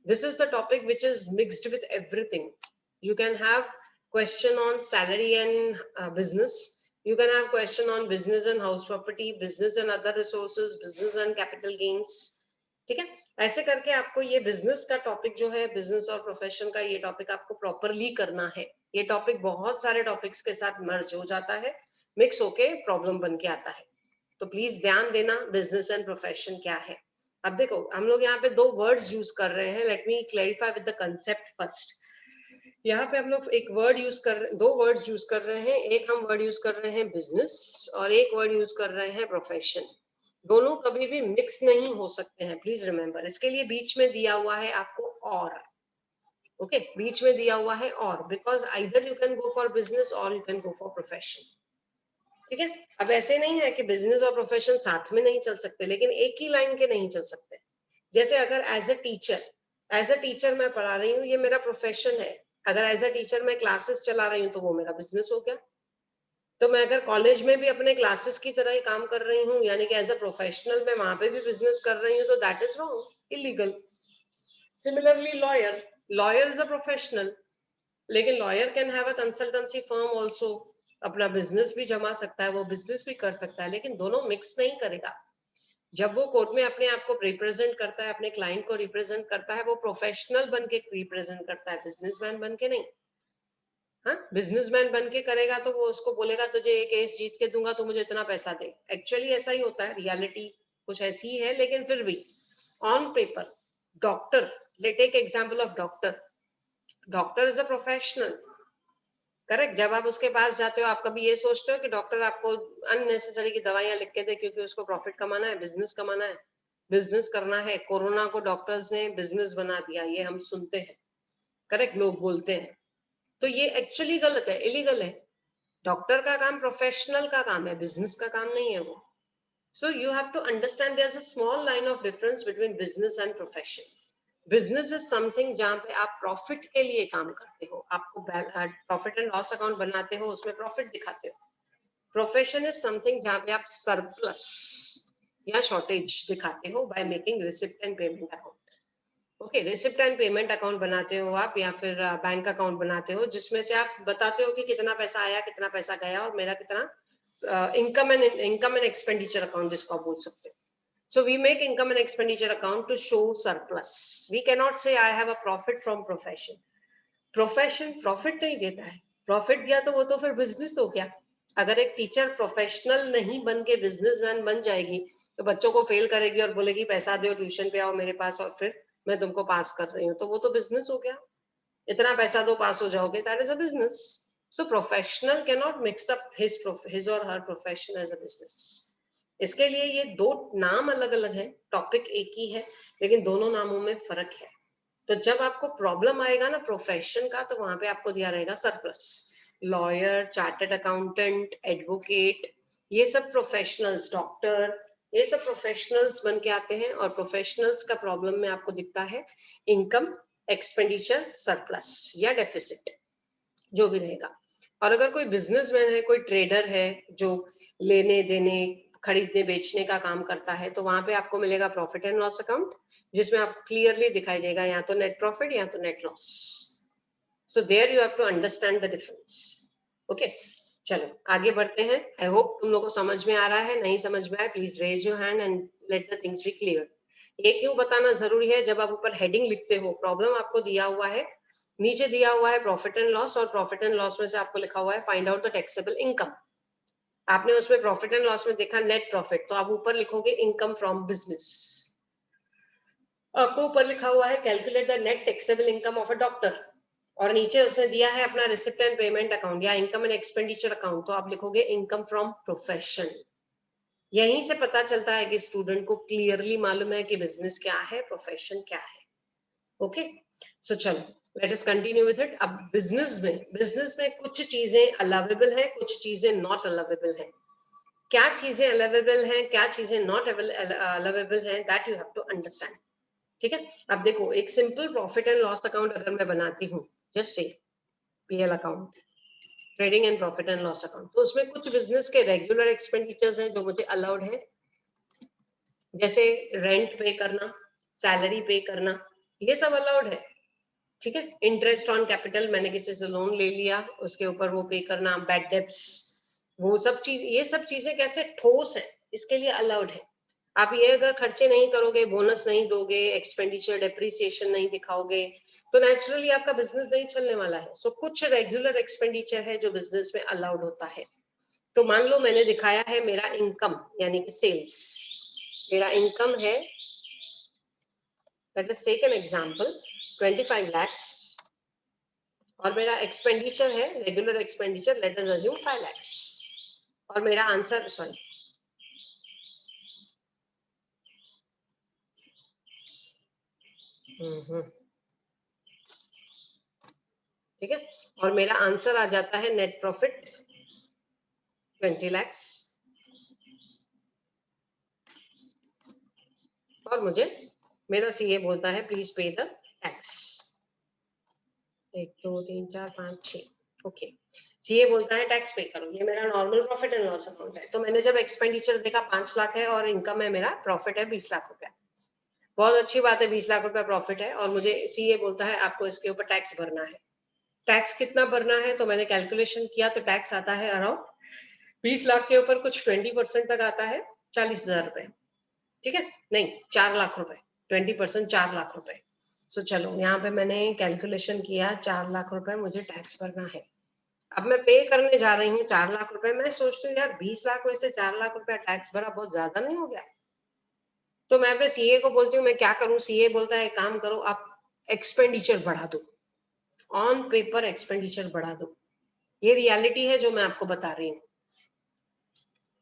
This is the topic which is mixed with everything. You can have question on salary and business. You can have question on business and house property, business and other resources, business and capital gains. ठीक है, ऐसे करके आपको ये business का topic जो है, business और प्रोफेशन का ये टॉपिक आपको प्रॉपरली करना है. ये टॉपिक बहुत सारे टॉपिक्स के साथ मर्ज हो जाता है, मिक्स होके प्रॉब्लम बन के आता है. तो प्लीज ध्यान देना बिजनेस एंड प्रोफेशन क्या है. अब देखो हम लोग यहाँ पे दो वर्ड्स यूज कर रहे हैं. Let me clarify with the concept first. यहाँ पे हम लोग एक वर्ड यूज कर रहे, दो वर्ड्स यूज कर रहे हैं. एक हम वर्ड यूज कर रहे हैं बिजनेस और एक वर्ड यूज कर रहे हैं प्रोफेशन. दोनों कभी भी मिक्स नहीं हो सकते हैं, प्लीज रिमेम्बर. इसके लिए बीच में दिया हुआ है आपको और. ओके, बीच में दिया हुआ है और, because either you can go for business और you can go for profession. ठीक है, अब ऐसे नहीं है कि बिजनेस और प्रोफेशन साथ में नहीं चल सकते, लेकिन एक ही लाइन के नहीं चल सकते. जैसे अगर एज अ टीचर मैं पढ़ा रही हूँ, ये मेरा प्रोफेशन है. अगर एज अ टीचर मैं क्लासेस चला रही हूँ तो वो मेरा बिजनेस हो गया. तो मैं अगर कॉलेज में भी अपने क्लासेस की तरह ही काम कर रही हूँ, यानी कि एज अ प्रोफेशनल मैं वहां पे भी बिजनेस कर रही हूँ, तो that is wrong, illegal. Similarly lawyer is a professional, लेकिन lawyer can have a consultancy firm also. अपना बिजनेस भी जमा सकता है, वो बिजनेस भी कर सकता है, लेकिन दोनों मिक्स नहीं करेगा. जब वो कोर्ट में अपने आप को रिप्रेजेंट करता है, अपने क्लाइंट को रिप्रेजेंट करता है, वो प्रोफेशनल बन के रिप्रेजेंट करता है, बिजनेसमैन बन के नहीं. हाँ, बिजनेसमैन बन के करेगा तो वो उसको बोलेगा तुझे ये केस जीत के दूंगा, तो मुझे इतना पैसा दे. एक्चुअली ऐसा ही होता है, रियलिटी कुछ ऐसी ही है, लेकिन फिर भी on paper. Doctor, let take example of doctor. Doctor is a professional, correct. जब आप उसके पास जाते हो, आप कभी ये सोचते हो कि डॉक्टर आपको अननेसेसरी की दवाइयां लिख के दे क्योंकि उसको प्रॉफिट कमाना है, बिजनेस कमाना है, बिजनेस करना है. कोरोना को डॉक्टर्स ने बिजनेस बना दिया, ये हम सुनते हैं, करेक्ट, लोग बोलते हैं. तो ये एक्चुअली गलत है, इलीगल है. डॉक्टर का काम प्रोफेशनल का काम है, बिजनेस का काम नहीं है वो. So you have to understand there is a small line of difference between business and profession. Business is something जहां पे आप प्रॉफिट के लिए काम करते हो, आपको प्रॉफिट एंड लॉस अकाउंट बनाते हो, उसमें प्रॉफिट दिखाते हो. प्रोफेशन इज समथिंग जहां पे आप सरप्लस या शॉर्टेज दिखाते हो by making receipt and payment account. Okay, receipt and payment account बनाते हो आप, या फिर बैंक अकाउंट बनाते हो, जिसमें से आप बताते हो कि कितना पैसा आया, कितना पैसा गया, और मेरा कितना इनकम एंड एक्सपेंडिचर अकाउंट जिसको आप बोल सकते हो. So we make income and expenditure account to show surplus. We cannot say I have a profit from profession. Profession profit नहीं देता है. Profit दिया तो वो तो फिर business हो गया. अगर एक टीचर प्रोफेशनल नहीं बन के बिजनेसमैन बन जाएगी, तो बच्चों को फेल करेगी और बोलेगी पैसा दो, ट्यूशन पे आओ मेरे पास और फिर मैं तुमको पास कर रही हूँ, तो वो तो बिजनेस हो गया. इतना पैसा दो, पास हो जाओगे, that is a business. So professional can not mix up his और हर प्रोफेशन एज अ बिजनेस. इसके लिए ये दो नाम अलग अलग है, टॉपिक एक ही है, लेकिन दोनों नामों में फर्क है. तो जब आपको प्रॉब्लम आएगा ना प्रोफेशन का, तो वहां पे आपको दिया रहेगा surplus. Lawyer, chartered accountant, advocate, ये सब प्रोफेशनल्स, डॉक्टर, ये सब प्रोफेशनल्स बन के आते हैं. और प्रोफेशनल्स का प्रॉब्लम में आपको दिखता है इनकम, एक्सपेंडिचर, सरप्लस या डेफिसिट, जो भी रहेगा. और अगर कोई बिजनेसमैन है, कोई ट्रेडर है जो लेने देने, खरीदने बेचने का काम करता है, तो वहां पे आपको मिलेगा प्रॉफिट एंड लॉस अकाउंट, जिसमें आप क्लियरली दिखाई देगा या तो नेट प्रॉफिट या तो net loss. So there you have to understand the difference. Okay, चलो आगे बढ़ते हैं. आई होप तुम लोग को समझ में आ रहा है. नहीं समझ में आए, please raise your hand and let the things be clear. ये क्यों बताना जरूरी है, जब आप ऊपर हेडिंग लिखते हो, प्रॉब्लम आपको दिया हुआ है, नीचे दिया हुआ है प्रॉफिट एंड लॉस, और प्रॉफिट एंड लॉस में से आपको लिखा हुआ है find out the taxable income. आपने उसमें प्रॉफिट एंड लॉस में देखा नेट प्रॉफिट, तो आप ऊपर लिखोगे इनकम फ्रॉम बिजनेस. आपको ऊपर लिखा हुआ है calculate the net taxable income of a doctor, और नीचे उसने दिया है अपना रिसिप्ट एंड पेमेंट अकाउंट या इनकम एंड एक्सपेंडिचर अकाउंट, तो आप लिखोगे इनकम फ्रॉम प्रोफेशन. यहीं से पता चलता है कि स्टूडेंट को क्लियरली मालूम है कि बिजनेस क्या है, प्रोफेशन क्या है. ओके, सो चलो let us continue with it. अब बिजनेस में कुछ चीजें अलाउेबल है, कुछ चीजें नॉट अलाउेबल है. क्या चीजें अलाउेबल हैं, क्या चीजें नॉट अलाउेबल हैं, that you have to understand. ठीक है, अब देखो एक simple profit and loss account अगर मैं बनाती हूँ, जस्ट से P L account, trading and profit and loss account, तो उसमें कुछ बिजनेस के रेगुलर एक्सपेंडिचर्स हैं जो मुझे अलाउड है, जैसे रेंट पे करना, सैलरी पे करना, ये सब अलाउड है, ठीक है। इंटरेस्ट ऑन कैपिटल, मैंने किसी से लोन ले लिया, उसके ऊपर वो पे करना, बैड डेब्ट्स, वो सब चीज, ये सब चीजें कैसे ठोस है, इसके लिए अलाउड है। आप ये अगर खर्चे नहीं करोगे, बोनस नहीं दोगे, एक्सपेंडिचर डेप्रिसिएशन नहीं दिखाओगे, तो नेचुरली आपका बिजनेस नहीं चलने वाला है। सो कुछ रेगुलर एक्सपेंडिचर है जो बिजनेस में अलाउड होता है। तो मान लो मैंने दिखाया है मेरा इनकम यानी कि सेल्स, मेरा इनकम है, let us take an example 25 lakhs, और मेरा एक्सपेंडिचर है regular expenditure, let us assume 5 lakhs, और मेरा आंसर, सॉरी, ठीक है, और मेरा आंसर आ जाता है नेट प्रॉफिट 20 lakhs, और मुझे मेरा सीए बोलता है please pay the tax. 1 2 3 4 5 6, okay, CA बोलता है टैक्स पे करो। ये मेरा normal profit and loss account है। तो मैंने जब एक्सपेंडिचर देखा 5 लाख है और इनकम है, मेरा प्रॉफिट है 20 लाख रुपया, बहुत अच्छी बात है, 20 लाख रुपया प्रॉफिट है, और मुझे सीए बोलता है आपको इसके ऊपर टैक्स भरना है। टैक्स कितना भरना है, तो मैंने कैलकुलेशन किया, तो टैक्स आता है अराउंड 20 लाख के ऊपर कुछ 20% तक आता है, 40,000 रुपए, ठीक है, नहीं 4 लाख रुपए, 20% 4 लाख रुपए। सो चलो यहाँ पे मैंने कैलकुलेशन किया, 4 लाख रुपए मुझे टैक्स भरना है। अब मैं पे करने जा रही हूँ 4 लाख रुपए, मैं सोचती हूँ यार 20 लाख में से 4 लाख रुपया टैक्स भरा, बहुत ज्यादा नहीं हो गया? तो मैं अपने सीए को बोलती हूँ मैं क्या करूँ? सीए बोलता है काम करो, आप एक्सपेंडिचर बढ़ा दो, ऑन पेपर एक्सपेंडिचर बढ़ा दो। ये रियलिटी है जो मैं आपको बता रही हूँ।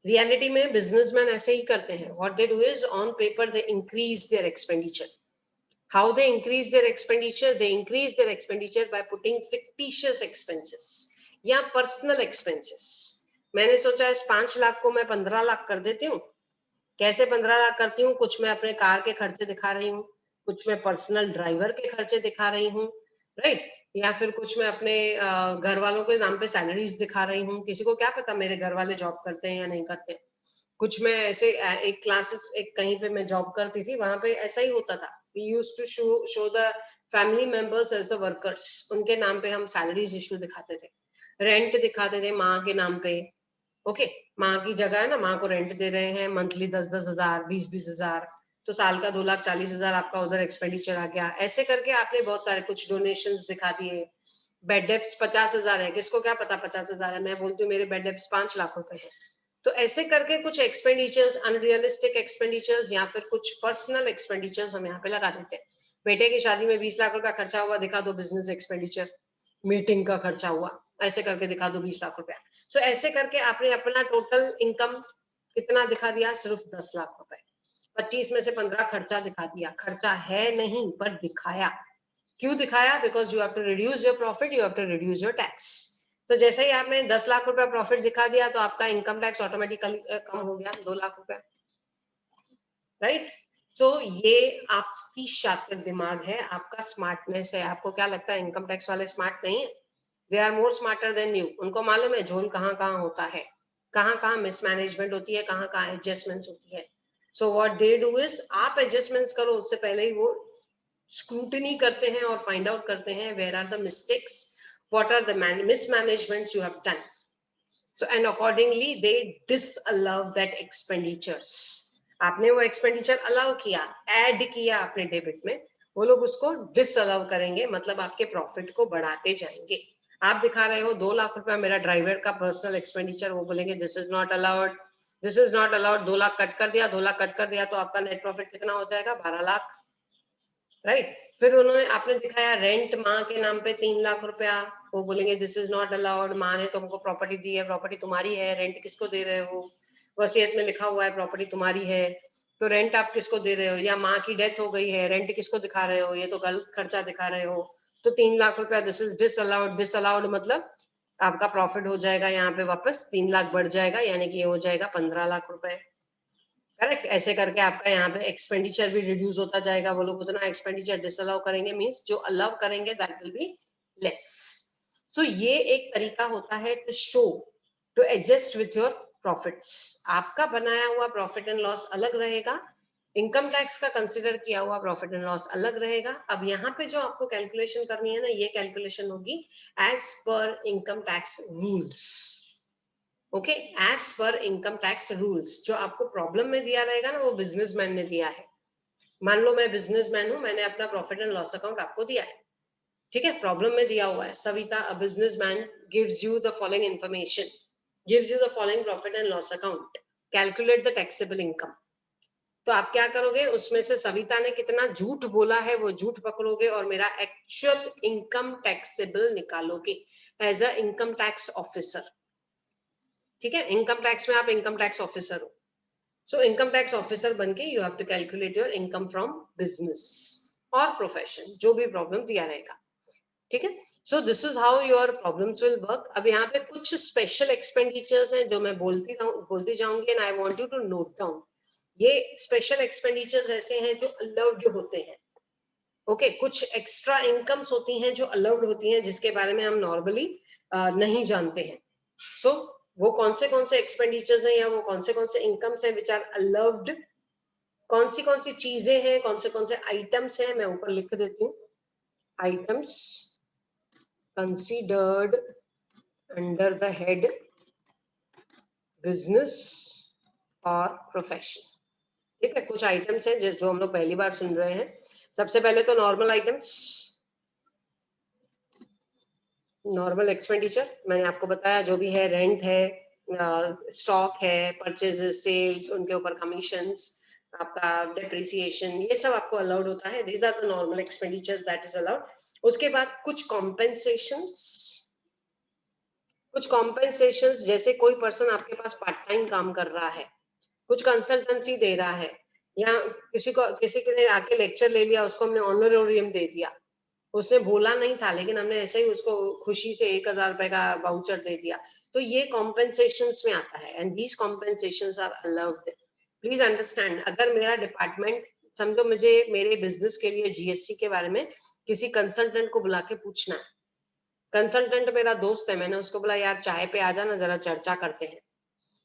रियलिटी में बिजनेसमैन ऐसे ही करते हैं। What they do is on paper they increase their expenditure. How they increase their expenditure? They increase their expenditure by putting fictitious expenses या पर्सनल एक्सपेंसेस। मैंने सोचा इस 5 लाख को मैं 15 लाख कर देती हूँ। कैसे 15 लाख करती हूँ? कुछ मैं अपने कार के खर्चे दिखा रही हूँ, कुछ मैं पर्सनल ड्राइवर के खर्चे दिखा रही हूँ, राइट, या फिर कुछ मैं अपने घर वालों के नाम पे सैलरीज दिखा रही हूँ। किसी को क्या पता मेरे घर वाले जॉब करते हैं या नहीं करते। कुछ मैं ऐसे एक क्लासेस, एक कहीं पे मैं जॉब करती थी, वहां पे ऐसा ही होता था। We used to show the family members as the workers, उनके नाम पे हम सैलरीज इशू दिखाते थे, रेंट दिखाते थे माँ के नाम पे। ओके, माँ की जगह है ना, माँ को रेंट दे रहे हैं मंथली 10-10 हजार, 20-20 हजार, तो साल का 2,40,000 आपका उधर एक्सपेंडिचर आ गया। ऐसे करके आपने बहुत सारे कुछ डोनेशंस दिखा दिए। बेड डेप्स 50,000 है, किसको क्या पता 50,000 है, मैं बोलती हूँ मेरे बेड डेप्स 5 लाख रुपए है। तो ऐसे करके कुछ एक्सपेंडिचर्स, अनरियलिस्टिक एक्सपेंडिचर्स या फिर कुछ पर्सनल एक्सपेंडिचर्स हम यहाँ पे लगा देते हैं। बेटे की शादी में 20 लाख रुपया खर्चा हुआ, दिखा दो बिजनेस एक्सपेंडिचर। मीटिंग का खर्चा हुआ, ऐसे करके दिखा दो 20 लाख रुपया। सो ऐसे करके आपने अपना टोटल इनकम कितना दिखा दिया? सिर्फ 10 लाख रुपए। 25 में से 15 खर्चा दिखा दिया। खर्चा है नहीं पर दिखाया। क्यों दिखाया? Because you have to reduce your profit, you have to reduce your tax. तो जैसे ही आपने 10 लाख रुपया प्रॉफिट दिखा दिया, तो आपका इनकम टैक्स ऑटोमेटिकली कम हो गया 2 लाख रुपया, राइट। सो ये आपकी शातिर दिमाग है, आपका स्मार्टनेस है। आपको क्या लगता है इनकम टैक्स वाले स्मार्ट नहीं है? They are more smarter than you. उनको मालूम है झोल कहाँ कहाँ होता है, कहाँ कहाँ मिसमैनेजमेंट होती है, कहाँ कहाँ एडजस्टमेंट्स होती है। So what they do is, आप एडजस्टमेंट्स करो उससे पहले ही वो स्क्रूटनी करते हैं और फाइंड आउट करते हैं where are the mistakes, what are the mismanagements you have done. So and accordingly they disallow that expenditures. आपने वो एक्सपेंडिचर अलाउ किया, ऐड किया अपने डेबिट में, वो लोग उसको डिसअलाउ करेंगे, मतलब आपके प्रॉफिट को बढ़ाते जाएंगे। आप दिखा रहे हो 2 लाख रुपया मेरा ड्राइवर का पर्सनल एक्सपेंडिचर, वो बोलेंगे this is not allowed, this is not allowed. 2 lakh cut कर दिया, 2 लाख कट कर दिया, तो आपका नेट प्रॉफिट कितना हो जाएगा? 12 लाख, राइट। फिर उन्होंने, आपने दिखाया रेंट माँ के नाम पे 3 लाख रुपया, वो बोलेंगे दिस इज नॉट अलाउड, माँ ने तुमको प्रॉपर्टी दी है, प्रॉपर्टी तुम्हारी है, रेंट किसको दे रहे हो? वसीयत में लिखा हुआ है प्रॉपर्टी तुम्हारी है, तो रेंट आप किसको दे रहे हो? या माँ की डेथ हो गई है, रेंट किसको दिखा रहे हो? ये तो गलत खर्चा दिखा रहे हो। तो 3 लाख रुपया, दिस इज डिसअलाउड। डिसअलाउड मतलब आपका प्रॉफिट हो जाएगा यहाँ पे वापस 3 लाख बढ़ जाएगा, यानी कि ये हो जाएगा 15 लाख रुपए, करेक्ट। ऐसे करके आपका यहाँ पे एक्सपेंडिचर भी रिड्यूस होता जाएगा। वो लोग उतना एक्सपेंडिचर डिसअलाउ करेंगे, मींस जो अलाउ करेंगे that will be less. So ये एक तरीका होता है to show, to adjust with your profits. आपका बनाया हुआ प्रॉफिट एंड लॉस अलग रहेगा, इनकम टैक्स का कंसिडर किया हुआ प्रॉफिट एंड लॉस अलग रहेगा। अब यहाँ पे जो आपको कैलकुलेशन करनी है ना, ये कैलकुलेशन होगी as per income tax rules. Okay, as per income tax rules. जो आपको प्रॉब्लम में दिया रहेगा ना, वो बिजनेसमैन ने दिया है। मान लो मैं बिजनेसमैन हूं, मैंने अपना प्रॉफिट एंड लॉस अकाउंट आपको दिया है, ठीक है, प्रॉब्लम में दिया हुआ है, Savita a businessman gives you the following information, gives you the following profit and loss account, calculate the taxable income. तो आप क्या करोगे, उसमें से सविता ने कितना झूठ बोला है वो झूठ पकड़ोगे और मेरा एक्चुअल इनकम टैक्सेबल निकालोगे as a income tax officer. ठीक है, इनकम टैक्स में आप इनकम टैक्स ऑफिसर हो। सो इनकम टैक्स ऑफिसर बनके you have to calculate your income from business और प्रोफेशन, जो भी प्रॉब्लम दिया रहेगा। ठीक है, so this is how your problems will work. अब यहाँ पे कुछ स्पेशल एक्सपेंडिचर्स हैं जो मैं बोलती जाऊंगी and I want you to note down. ये स्पेशल एक्सपेंडिचर्स ऐसे हैं जो अलाउड होते हैं। ओके, कुछ एक्स्ट्रा इनकम्स होती हैं जो अलाउड होती हैं, जिसके बारे में हम नॉर्मली नहीं जानते हैं। सो वो कौन से एक्सपेंडिचर्स हैं या वो कौन से इनकम्स हैं विच आर अलाउड, कौन सी चीजें हैं, कौन से आइटम्स हैं, मैं ऊपर लिख देती हूँ। Items considered under the head business or profession। ठीक है, कुछ आइटम्स हैं जो हम लोग पहली बार सुन रहे हैं। सबसे पहले तो नॉर्मल आइटम्स, नॉर्मल एक्सपेंडिचर मैंने आपको बताया, जो भी है, रेंट है, स्टॉक है, परचेजेस, सेल्स, उनके ऊपर कमीशंस, आपका डेप्रिसिएशन, ये सब आपको अलाउड होता है। These are the normal expenditures that is allowed. उसके बाद कुछ कॉम्पेंसेशंस, कुछ कॉम्पेंसेशंस, जैसे कोई पर्सन आपके पास पार्ट टाइम काम कर रहा है, कुछ कंसल्टेंसी दे रहा है, या किसी ने आके लेक्चर ले लिया, उसको हमने ऑनरेरियम दे दिया, उसने बोला नहीं था लेकिन हमने ऐसे ही उसको खुशी से 1000 रुपए का वाउचर दे दिया, तो ये कॉम्पेंसेशंस में आता है and these compensations are allowed. Please understand, अगर मेरा डिपार्टमेंट, समझो मुझे मेरे बिजनेस के लिए जीएसटी के बारे में किसी कंसल्टेंट को बुला के पूछना है, कंसल्टेंट मेरा दोस्त है, मैंने उसको बोला यार चाय पे आ जाना, जरा चर्चा करते हैं,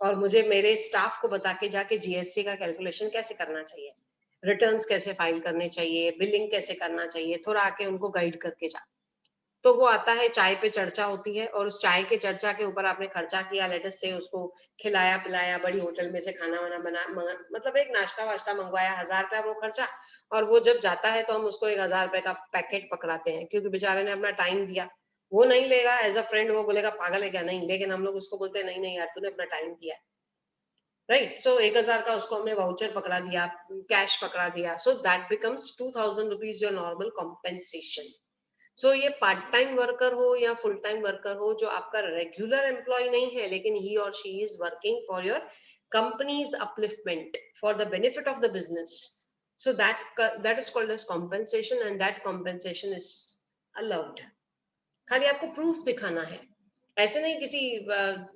और मुझे मेरे स्टाफ को बता के जाके जीएसटी का कैलकुलेशन कैसे करना चाहिए, रिटर्न्स कैसे फाइल करने चाहिए, बिलिंग कैसे करना चाहिए, थोड़ा आके उनको गाइड करके जा। तो वो आता है, चाय पे चर्चा होती है, और उस चाय के चर्चा के ऊपर आपने खर्चा किया, लेटेस्ट से उसको खिलाया पिलाया, बड़ी होटल में से खाना वाना मतलब एक नाश्ता वाश्ता मंगवाया, 1000 रुपया वो खर्चा, और वो जब जाता है तो हम उसको 1000 रुपए का पैकेट पकड़ाते हैं, क्योंकि बेचारे ने अपना टाइम दिया। वो नहीं लेगा एज अ फ्रेंड, वो बोलेगा पागल है क्या, नहीं, लेकिन हम लोग उसको बोलते हैं नहीं नहीं यार, तूने अपना टाइम दिया है, राइट। सो 1000 का उसको हमने वाउचर पकड़ा दिया, कैश पकड़ा दिया, so that becomes 2000 rupees your normal compensation. So ये पार्ट टाइम वर्कर हो या फुल टाइम वर्कर हो, जो आपका रेगुलर एम्प्लॉय नहीं है, लेकिन ही और she is working for your companies upliftment, for the benefit of the business, so that is called as compensation and that compensation is allowed. खाली आपको प्रूफ दिखाना है। ऐसे नहीं किसी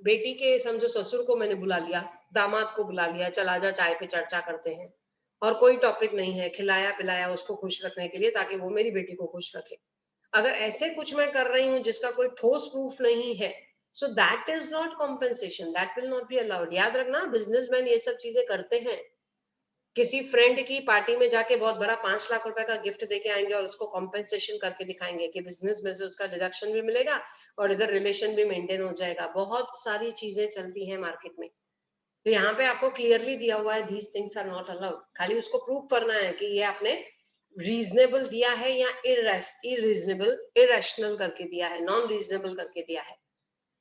बेटी के समझो ससुर को मैंने बुला लिया, दामाद को बुला लिया, चला जा चाय पे चर्चा करते हैं, और कोई टॉपिक नहीं है, खिलाया पिलाया उसको खुश रखने के लिए ताकि वो मेरी बेटी को खुश रखे। अगर ऐसे कुछ मैं कर रही हूँ जिसका कोई ठोस प्रूफ नहीं है, सो that is not compensation, that will not be allowed. याद रखना, बिजनेसमैन ये सब चीजें करते हैं। किसी फ्रेंड की पार्टी में जाके बहुत बड़ा 5 लाख रुपए का गिफ्ट देके आएंगे और उसको कॉम्पेंसेशन करके दिखाएंगे कि बिजनेस में से उसका डिडक्शन भी मिलेगा और इधर रिलेशन भी मेंटेन हो जाएगा। बहुत सारी चीजें चलती हैं मार्केट में, तो यहाँ पे आपको क्लियरली दिया हुआ है these things are not allowed. खाली उसको प्रूव करना है कि ये आपने रीजनेबल दिया है या इरीजनेबल, इरेशनल करके दिया है, नॉन रीजनेबल करके दिया है।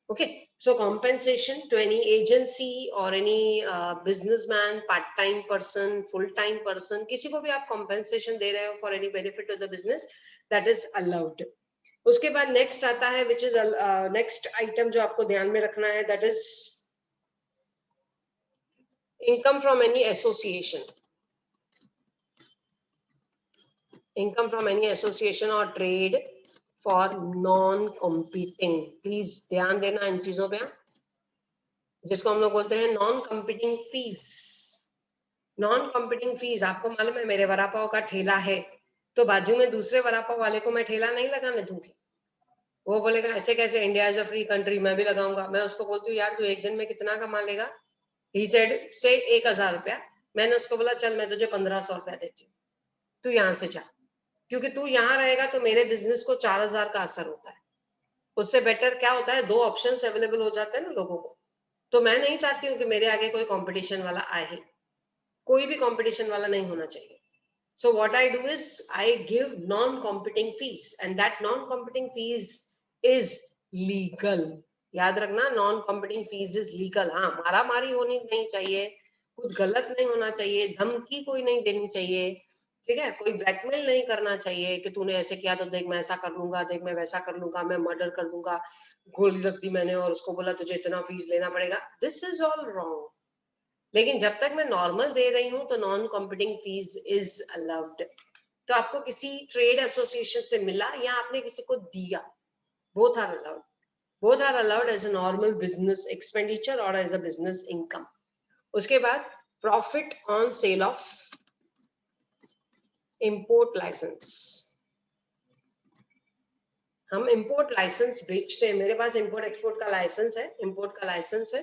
Okay, so compensation to any agency or any businessman, part-time person, full-time person, किसी को भी आप compensation दे रहे हो for any benefit to the business, that is allowed. उसके बाद next आता है, which is next item जो आपको ध्यान में रखना है, that is income from any association. Income from any association or trade for non-competing. Please ध्यान देना इन चीजों पे, जिसको हम लोग बोलते हैं non competing fees. Non competing fees, आपको मालूम है मेरे वड़ा पाव का ठेला है, तो बाजू में दूसरे वड़ा पाव वाले को मैं ठेला नहीं लगाने दूंगी। वो बोलेगा ऐसे कैसे, India is a free country, मैं भी लगाऊंगा। मैं उसको बोलती हूँ यार तू एक दिन में कितना कमा लेगा, ही सेड से 1000 रुपया, मैंने उसको बोला चल मैं तुझे 1500 रुपया देती हूँ, तू यहाँ से जा, क्योंकि तू यहाँ रहेगा तो मेरे बिजनेस को 4000 का असर होता है। उससे बेटर क्या होता है, 2 ऑप्शंस अवेलेबल हो जाते हैं ना लोगों को। तो मैं नहीं चाहती हूँ कि मेरे आगे कोई कंपटीशन वाला आए, कोई भी कंपटीशन वाला नहीं होना चाहिए। So what I do is I give non-competing fees and that non-competing fees is legal. याद रखना, non-competing fees is legal. हाँ, मारा मारी होनी नहीं चाहिए, कुछ गलत नहीं होना चाहिए, धमकी कोई नहीं देनी चाहिए, ठीक है, कोई ब्लैकमेल नहीं करना चाहिए कि तूने ऐसे किया तो देख मैं ऐसा कर लूंगा, देख मैं वैसा कर लूंगा, मैं मर्डर कर दूंगा, गोली रख दी मैंने और उसको बोला तुझे इतना फीस लेना पड़ेगा। This is all wrong. लेकिन जब तक मैं नॉर्मल दे रही हूँ तो non competing fees is allowed. तो आपको किसी ट्रेड एसोसिएशन से मिला या आपने किसी को दिया, both are allowed, both are allowed as a normal business expenditure और एज अ बिजनेस इनकम। उसके बाद profit on sale of import license. हम इंपोर्ट लाइसेंस बेचते हैं, मेरे पास इंपोर्ट एक्सपोर्ट का लाइसेंस है, इंपोर्ट का लाइसेंस है,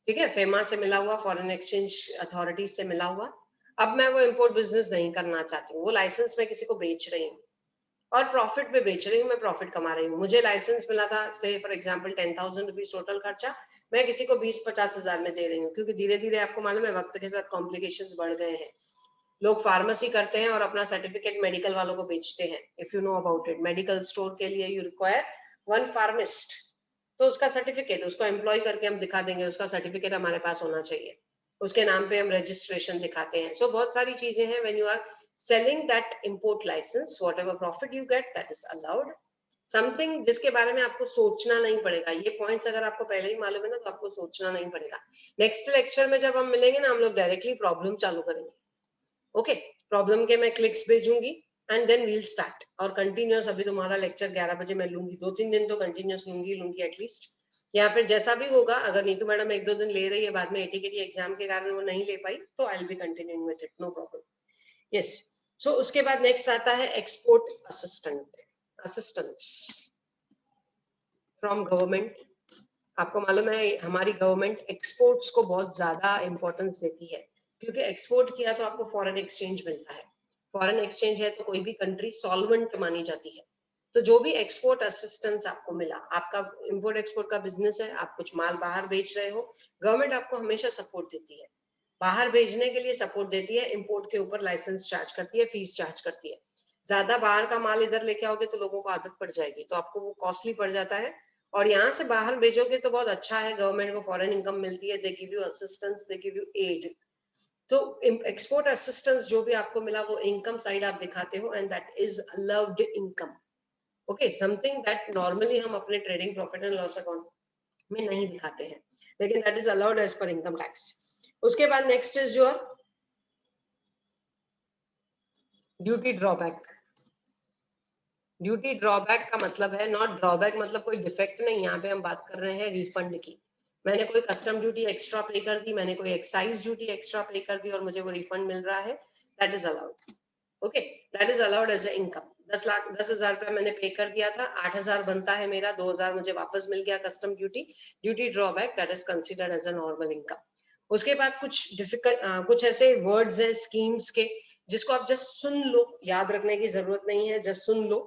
ठीक है, फेमा से मिला हुआ, फॉरेन एक्सचेंज अथॉरिटी से मिला हुआ। अब मैं वो इंपोर्ट बिजनेस नहीं करना चाहती हूँ, वो लाइसेंस मैं किसी को बेच रही हूँ और प्रॉफिट में बेच रही हूँ, मैं प्रॉफिट कमा रही हूँ। मुझे लाइसेंस मिला था से फॉर एग्जांपल 10,000 रुपीज टोटल खर्चा, मैं किसी को 20-50 हजार में दे रही हूँ, क्योंकि धीरे धीरे आपको मालूम है वक्त के साथ कॉम्प्लिकेशंस बढ़ गए हैं। लोग फार्मेसी करते हैं और अपना सर्टिफिकेट मेडिकल वालों को बेचते हैं। If you know about it, medical store के लिए यू रिक्वायर वन फार्मिस्ट, तो उसका सर्टिफिकेट, उसको एम्प्लॉय करके हम दिखा देंगे, उसका सर्टिफिकेट हमारे पास होना चाहिए, उसके नाम पे हम रजिस्ट्रेशन दिखाते हैं। सो बहुत सारी चीजें हैं। When you are selling that import license, whatever profit you get that is allowed. Something जिसके बारे में आपको सोचना नहीं पड़ेगा, ये पॉइंट्स अगर आपको पहले ही मालूम है ना तो आपको सोचना नहीं पड़ेगा। नेक्स्ट लेक्चर में जब हम मिलेंगे ना, हम लोग डायरेक्टली प्रॉब्लम चालू करेंगे। ओके, प्रॉब्लम के मैं क्लिक्स भेजूंगी एंड देन वील स्टार्ट। और कंटिन्यूअस अभी तुम्हारा लेक्चर 11 बजे मैं लूंगी, 2-3 दिन तो कंटिन्यूअस लूंगी एटलीस्ट, या फिर जैसा भी होगा। अगर नीतू मैडम 1-2 दिन ले रही है, बाद में एटीकेटी एग्जाम के कारण वो नहीं ले पाई, तो I will be continuing with it, no problem. Yes, so उसके बाद नेक्स्ट आता है export assistant, assistance from government. आपको मालूम है हमारी गवर्नमेंट एक्सपोर्ट्स को बहुत ज्यादा इंपॉर्टेंस देती है, क्योंकि एक्सपोर्ट किया तो आपको फॉरेन एक्सचेंज मिलता है। फॉरेन एक्सचेंज है तो कोई भी कंट्री सॉल्वेंट मानी जाती है। तो जो भी एक्सपोर्ट असिस्टेंस आपको मिला, आपका इंपोर्ट एक्सपोर्ट का बिजनेस है, आप कुछ माल बाहर बेच रहे हो, गवर्नमेंट आपको हमेशा सपोर्ट देती है, बाहर भेजने के लिए सपोर्ट देती है, इंपोर्ट के ऊपर लाइसेंस चार्ज करती है, फीस चार्ज करती है। ज्यादा बाहर का माल इधर लेके आओगे तो लोगों को आदत पड़ जाएगी, तो आपको वो कॉस्टली पड़ जाता है। और यहाँ से बाहर भेजोगे तो बहुत अच्छा है, गवर्नमेंट को फॉरेन इनकम मिलती है, they give you assistance, they give you aid. तो एक्सपोर्ट असिस्टेंस जो भी आपको मिला वो इनकम साइड आप दिखाते हो, and that is loved income. Okay, something that normally हम अपने trading profit and loss account में नहीं दिखाते हैं, लेकिन that is allowed as per income tax. उसके बाद next is your duty drawback. Duty drawback का मतलब है, नॉट ड्रॉबैक मतलब कोई डिफेक्ट नहीं, यहाँ पे हम बात कर रहे हैं रिफंड की। मैंने कोई कस्टम ड्यूटी एक्स्ट्रा पे कर दी, मैंने कोई एक्साइज ड्यूटी एक्स्ट्रा पे कर दी और मुझे वो रिफंड मिल रहा है, that is allowed. Okay, that is allowed as a income. 10,00,000 रुपया मैंने पे कर दिया था, 8,000 बनता है मेरा, 2,000 मुझे वापस मिल गया custom duty, duty drawback, that is considered as a normal income. उसके बाद कुछ डिफिकल्ट कुछ ऐसे वर्ड्स हैं स्कीम्स के जिसको आप जस्ट सुन लो, याद रखने की जरूरत नहीं है, जस्ट सुन लो।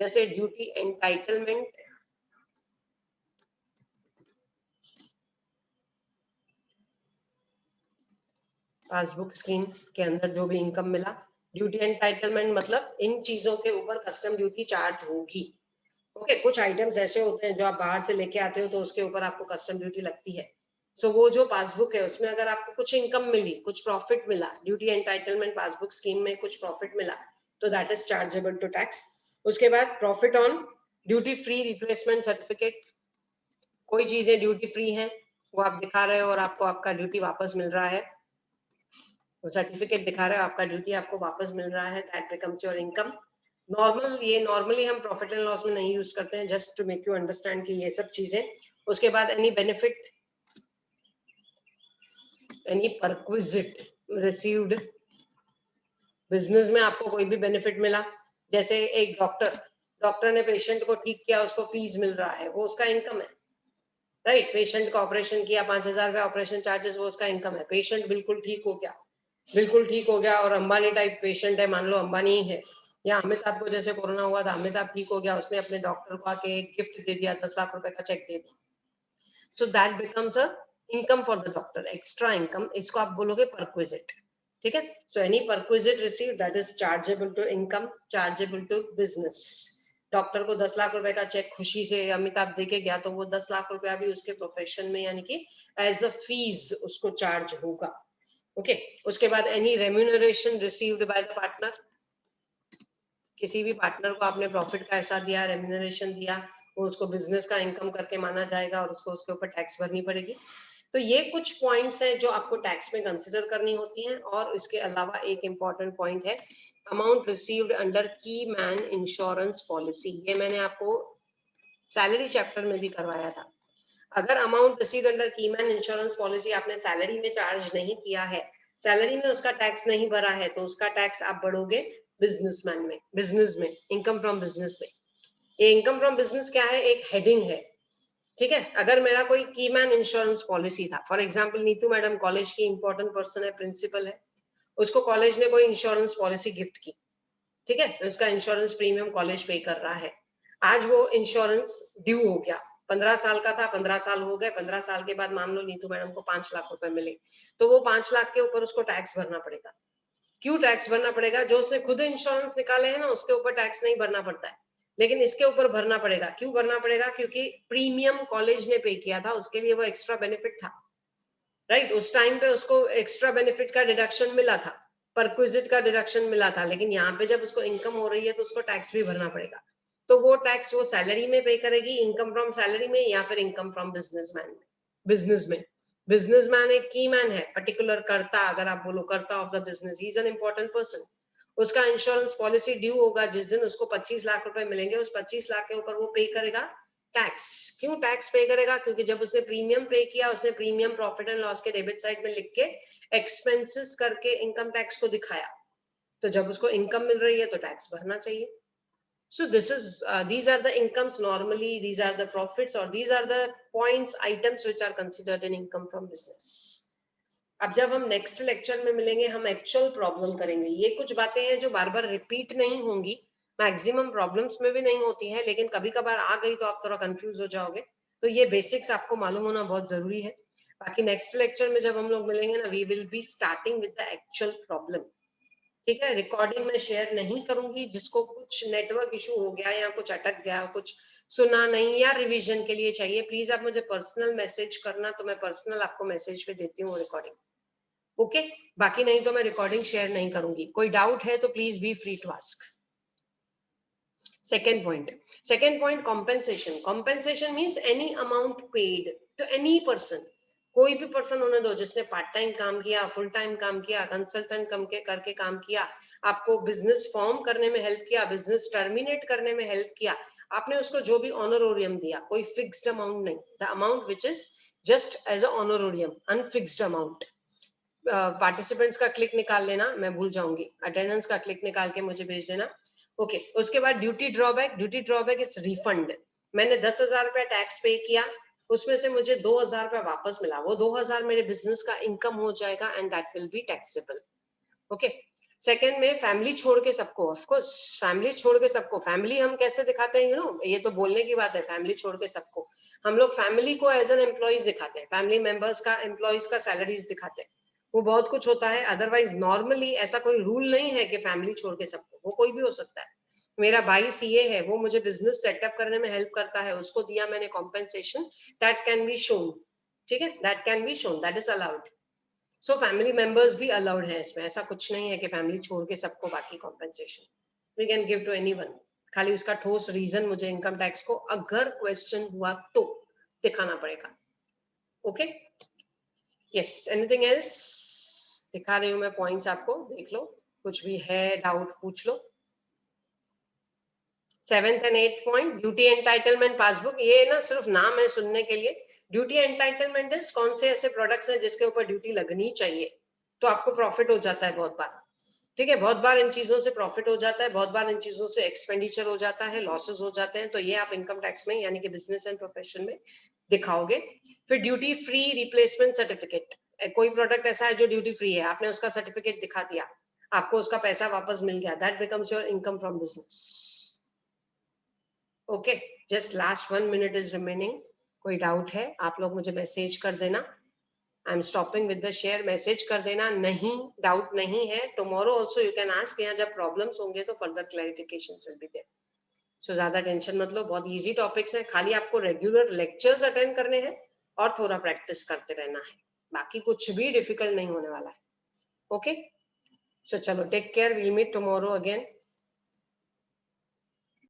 जैसे ड्यूटी एंटाइटलमेंट, पासबुक स्कीम के अंदर जो भी इनकम मिला, ड्यूटी एंटाइटलमेंट मतलब इन चीजों के ऊपर कस्टम ड्यूटी चार्ज होगी। ओके, कुछ आइटम्स ऐसे होते हैं जो आप बाहर से लेके आते हो तो उसके ऊपर आपको कस्टम ड्यूटी लगती है। सो वो जो पासबुक है उसमें अगर आपको कुछ इनकम मिली, कुछ प्रॉफिट मिला, ड्यूटी एंटाइटलमेंट पासबुक स्कीम में कुछ प्रॉफिट मिला, तो that is chargeable to tax. उसके बाद profit on duty free replacement certificate, कोई चीजें ड्यूटी फ्री हैं वो आप दिखा रहे हो और आपको आपका ड्यूटी वापस मिल रहा है, वो सर्टिफिकेट दिखा रहे हो, आपका ड्यूटी आपको वापस मिल रहा है, that becomes your income. Normal, ये नॉर्मली हम प्रॉफिट एंड लॉस में नहीं यूज करते हैं, just to make you understand कि ये सब चीजें। उसके बाद any benefit, any perquisite received, business में आपको कोई भी बेनिफिट मिला, जैसे एक डॉक्टर ने पेशेंट को ठीक किया, उसको फीस मिल रहा है, वो उसका इनकम है, राइट। पेशेंट का ऑपरेशन किया, 5,000 रुपया ऑपरेशन चार्जेस, वो उसका इनकम है। पेशेंट बिल्कुल ठीक हो गया, बिल्कुल ठीक हो गया और अंबानी टाइप पेशेंट है, मान लो अंबानी ही है, या अमिताभ को जैसे कोरोना हुआ था, अमिताभ ठीक हो गया, उसने अपने डॉक्टर को आके एक गिफ्ट दे दिया, 10 लाख रुपए का चेक दे दिया, so that becomes a income for the doctor, extra income, इसको आप बोलोगे परक्विजिट। ठीक है, so any perquisite receive that is chargeable to income, chargeable to business. Doctor को 10 लाख रुपए का चेक खुशी से अमिताभ दे के गया, तो वो 10 लाख रुपया भी उसके प्रोफेशन में यानी कि एज अ फीस उसको चार्ज होगा। ओके, उसके बाद any remuneration received by the partner, किसी भी पार्टनर को आपने प्रॉफिट का ऐसा दिया, रेम्यूनरेशन दिया, वो उसको बिजनेस का इनकम करके माना जाएगा और उसको उसके ऊपर टैक्स भरनी पड़ेगी। तो ये कुछ पॉइंट्स हैं जो आपको टैक्स में कंसिडर करनी होती हैं। और इसके अलावा एक इम्पॉर्टेंट पॉइंट है अमाउंट रिसीव्ड अंडर की मैन इंश्योरेंस पॉलिसी, ये मैंने आपको सैलरी चैप्टर में भी करवाया था। अगर अमाउंट रिसीव्ड अंडर की मैन इंश्योरेंस पॉलिसी आपने सैलरी में चार्ज नहीं किया है, सैलरी में उसका टैक्स नहीं भरा है, तो उसका टैक्स आप बढ़ोगे बिजनेसमैन में, बिजनेस में, इनकम फ्रॉम बिजनेस में। ये इनकम फ्रॉम बिजनेस क्या है, एक हेडिंग है। ठीक है, अगर मेरा कोई की मैन इंश्योरेंस पॉलिसी था, for example Neetu madam college की इंपॉर्टेंट पर्सन है, प्रिंसिपल है, उसको कॉलेज ने कोई इंश्योरेंस पॉलिसी गिफ्ट की, ठीक है, तो उसका इंश्योरेंस प्रीमियम कॉलेज पे कर रहा है। आज वो इंश्योरेंस ड्यू हो गया, 15 साल का था, 15 साल हो गए, 15 साल के बाद मान लो नीतू मैडम को 5 लाख रुपए मिले, तो वो 5 लाख के ऊपर उसको टैक्स भरना पड़ेगा। क्यों टैक्स भरना पड़ेगा? जो उसने खुद इंश्योरेंस निकाले हैं ना, उसके ऊपर टैक्स नहीं भरना पड़ता है, लेकिन इसके ऊपर भरना पड़ेगा। क्यों भरना पड़ेगा? क्योंकि प्रीमियम कॉलेज ने पे किया था, उसके लिए वो एक्स्ट्रा बेनिफिट था, राइट? उस टाइम पे उसको एक्स्ट्रा बेनिफिट का डिडक्शन मिला था, परक्विजिट का डिडक्शन मिला था, लेकिन यहाँ पे जब उसको इनकम हो रही है तो उसको टैक्स भी भरना पड़ेगा। तो वो टैक्स वो सैलरी में पे करेगी, इनकम फ्रॉम सैलरी में, या फिर इनकम फ्रॉम बिजनेसमैन में। बिजनेस में बिजनेसमैन एक की मैन है, पर्टिकुलर कर्ता, अगर आप बोलो कर्ता of the business, he is an important person. उसका इंश्योरेंस पॉलिसी ड्यू होगा जिस दिन, उसको 25 लाख रुपए मिलेंगे, उस 25 लाख के ऊपर वो पे करेगा टैक्स। क्यों टैक्स पे करेगा? क्योंकि जब उसने प्रीमियम पे किया, उसने प्रीमियम प्रॉफिट एंड लॉस के डेबिट साइड में लिख के एक्सपेंसेस करके इनकम टैक्स को दिखाया, तो जब उसको इनकम मिल रही है तो टैक्स भरना चाहिए। So this is these are the incomes normally, these are the profits, or these are the points, items which are considered in income from business. अब जब हम नेक्स्ट लेक्चर में मिलेंगे, हम एक्चुअल प्रॉब्लम करेंगे। ये कुछ बातें हैं जो बार बार रिपीट नहीं होंगी, मैक्सिमम प्रॉब्लम्स में भी नहीं होती है, लेकिन कभी कभार आ गई तो आप थोड़ा कंफ्यूज हो जाओगे। तो ये बेसिक्स आपको मालूम होना बहुत जरूरी है। बाकी नेक्स्ट लेक्चर में जब हम लोग मिलेंगे ना, we will be starting with the actual problem. ठीक है, रिकॉर्डिंग में शेयर नहीं करूंगी, जिसको कुछ नेटवर्क इशू हो गया या कुछ अटक गया, कुछ सुना नहीं या रिवीजन के लिए चाहिए, प्लीज आप मुझे पर्सनल मैसेज करना, तो मैं पर्सनल आपको मैसेज पे देती हूँ रिकॉर्डिंग। ओके, बाकी नहीं तो मैं रिकॉर्डिंग शेयर नहीं करूंगी। कोई डाउट है तो please be free to ask. Second point compensation. Compensation means any amount paid to any person, कोई भी पर्सन होने दो जिसने पार्ट टाइम काम किया, फुल टाइम काम किया, कंसल्टेंट कम के करके काम किया, आपको बिजनेस फॉर्म करने में हेल्प किया, बिजनेस टर्मिनेट करने में हेल्प किया, आपने उसको जो भी ऑनरोरियम दिया, कोई फिक्स्ड अमाउंट नहीं, the amount which is just as a honorarium, unfixed amount. Participants का क्लिक निकाल लेना, मैं भूल जाऊंगी, अटेंडेंस का क्लिक निकाल के मुझे भेज देना। ओके, उसके बाद duty drawback. Duty drawback is refund. मैंने 10,000 रुपया टैक्स पे किया, उसमें से मुझे 2,000 रुपया वापस मिला, वो 2,000 मेरे बिजनेस का इनकम हो जाएगा and that will be taxable. Okay, second में फैमिली छोड़ के सबको, ऑफ कोर्स फैमिली छोड़ के सबको, फैमिली हम कैसे दिखाते हैं, यू नो, ये तो बोलने की बात है, फैमिली छोड़ के सबको, हम लोग फैमिली को एज एन एम्प्लॉइज दिखाते हैं, फैमिली मेंबर्स का, एम्प्लॉइज का सैलरीज दिखाते हैं, वो बहुत कुछ होता है। अदरवाइज नॉर्मली ऐसा कोई रूल नहीं है कि फैमिली छोड़ के सबको, वो कोई भी हो सकता है। मेरा भाई सीए है, वो मुझे बिजनेस सेटअप करने में हेल्प करता है, उसको दिया मैंने compensation, that can be shown. ठीक है, that can be shown, that is allowed. So family members भी अलाउड है इसमें, ऐसा कुछ नहीं है कि फैमिली छोड़ के सबको बाकी compensation we can give to anyone. खाली उसका ठोस रीजन मुझे इनकम टैक्स को अगर क्वेश्चन हुआ तो दिखाना पड़ेगा। Okay, yes, anything else? दिखा रही हूँ मैं पॉइंट्स, आपको देख लो, कुछ भी है डाउट पूछ लो। 7th and 8th point, duty entitlement passbook, ये ना सिर्फ नाम है सुनने के लिए। ड्यूटी एंटाइटलमेंट इज कौन से ऐसे प्रोडक्ट्स हैं जिसके ऊपर ड्यूटी लगनी चाहिए, तो आपको प्रॉफिट हो जाता है बहुत बार। ठीक है, बहुत बार इन चीजों से प्रॉफिट हो जाता है, बहुत बार इन चीजों से एक्सपेंडिचर हो जाता है, लॉसेस हो जाते हैं, तो ये आप इनकम टैक्स में यानी कि बिजनेस एंड प्रोफेशन में दिखाओगे। फिर ड्यूटी फ्री रिप्लेसमेंट सर्टिफिकेट, कोई प्रोडक्ट ऐसा है जो ड्यूटी फ्री है, आपने उसका सर्टिफिकेट दिखा दिया, आपको उसका पैसा वापस मिल गया, that becomes your income from business. Okay, just last 1 minute is remaining. कोई डाउट है आप लोग मुझे मैसेज कर देना. I am stopping with the share. Message कर देना, नहीं डाउट नहीं है. Tomorrow also you can ask. यहाँ जब प्रॉब्लम्स होंगे तो further clarification will be there. So ज्यादा टेंशन मत लो, बहुत इजी टॉपिक्स हैं. खाली आपको रेगुलर लेक्चर्स अटेंड करने हैं और थोड़ा प्रैक्टिस करते रहना है. बाकी कुछ भी डिफिकल्ट नहीं होने वाला है. ओके, सो चलो, take care. We'll meet tomorrow again.